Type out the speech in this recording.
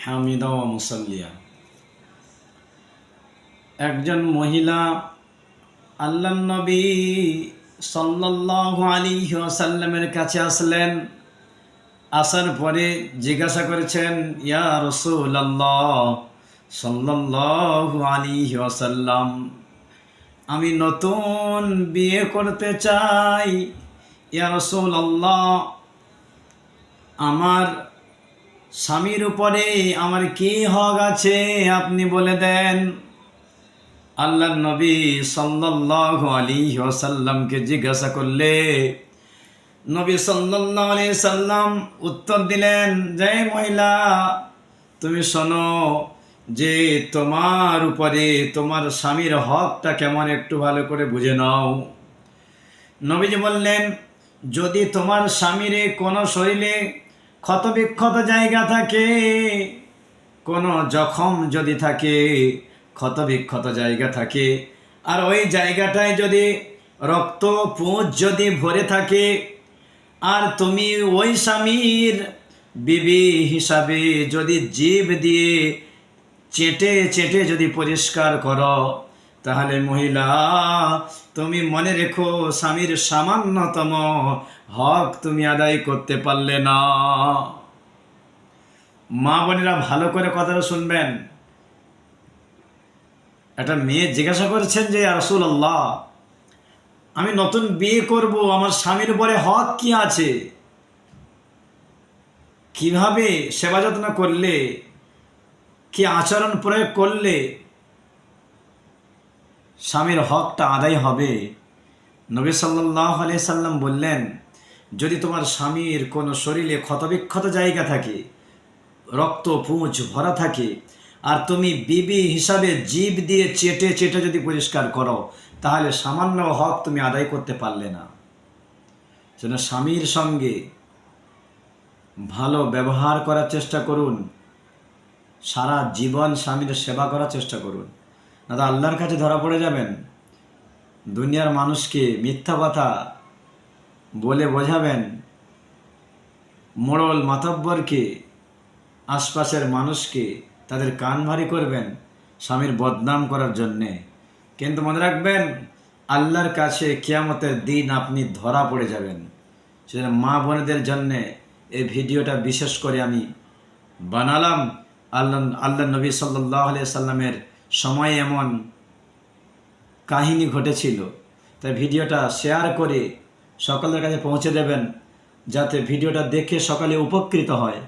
হামিদা ওয়া মুসাল্লিয়া। একজন মহিলা আল্লাহর নবী সাল্লাল্লাহু আলাইহি ওয়াসাল্লামের কাছে আসলেন। আসার পরে জিজ্ঞাসা করেছেন, ইয়া রাসূলুল্লাহ সাল্লাল্লাহু আলাইহি ওয়াসাল্লাম, আমি নতুন বিয়ে করতে চাই। ইয়া রাসূলুল্লাহ, আমার স্বামীর উপরে আমার কি হক আছে আপনি বলে দেন। আল্লাহর নবী সাল্লাল্লাহু আলাইহি ওয়াসাল্লামকে জিজ্ঞাসা করলে নবী সাল্লাল্লাহু আলাইহি সাল্লাম উত্তর দিলেন, যে মহিলা তুমি শোনো, যে তোমার উপরে তোমার স্বামীর হকটা কেমন একটু ভালো করে বুঝে নাও। নবীজি বললেন, যদি তোমার স্বামীর কোনো শরীরে ক্ষতবিক্ষত জায়গা থাকে, কোনো জখম যদি থাকে, ক্ষতবিক্ষত জায়গা থাকে, আর ওই জায়গাটায় যদি রক্ত পুঁজ যদি ভরে থাকে, আর তুমি ওই স্বামীর বিবি হিসাবে যদি জিভ দিয়ে চেটে চেটে যদি পরিষ্কার করো, তাহলে মহিলা তুমি মনে রেখো স্বামীর সামান্যতম হক তুমি আদায় করতে পারলে না। মা বোনেরা ভালো করে কথাটা শুনবেন। একটা মেয়ে জিজ্ঞাসা করেছেন যে ইয়া রাসূলুল্লাহ, আমি নতুন বিয়ে করব, আমার স্বামীর উপরে হক কি আছে, কিভাবে সেবা যত্ন করলে, কি আচরণ প্রয়োগ করলে স্বামীর হকটা আদায় হবে। নবী সাল্লাল্লাহু আলাইহি সাল্লাম বললেন, যদি তোমার স্বামীর কোনো শরীরে ক্ষতবিক্ষত জায়গা থাকে, রক্ত পুঁজ ভরা থাকে, আর তুমি বিবি হিসাবে জিভ দিয়ে চেটে চেটে যদি পরিষ্কার করো, তাহলে সামান্য হক তুমি আদায় করতে পারলে না। যেন স্বামীর সঙ্গে ভালো ব্যবহার করার চেষ্টা করুন, সারা জীবন স্বামীর সেবা করার চেষ্টা করুন, না তো আল্লাহর কাছে ধরা পড়ে যাবেন। দুনিয়ার মানুষকে মিথ্যা কথা বলে বোঝাবেন, মোড়ল মাতব্বরকে, আশপাশের মানুষকে তাদের কান ভারী করবেন স্বামীর বদনাম করার জন্যে। কিন্তু মনে রাখবেন, আল্লাহর কাছে কিয়ামতের দিন আপনি ধরা পড়ে যাবেন। সেজন্য মা বোনেদের জন্যে এই ভিডিওটা বিশেষ করে আমি বানালাম। আল্লাহ নবী সাল্লাল্লাহু আলাইহি সাল্লামের সময় এমন কাহিনী ঘটেছিল, তাই ভিডিওটা শেয়ার করে সকলের কাছে পৌঁছে দেবেন, যাতে ভিডিওটা দেখে সকলে উপকৃত হয়।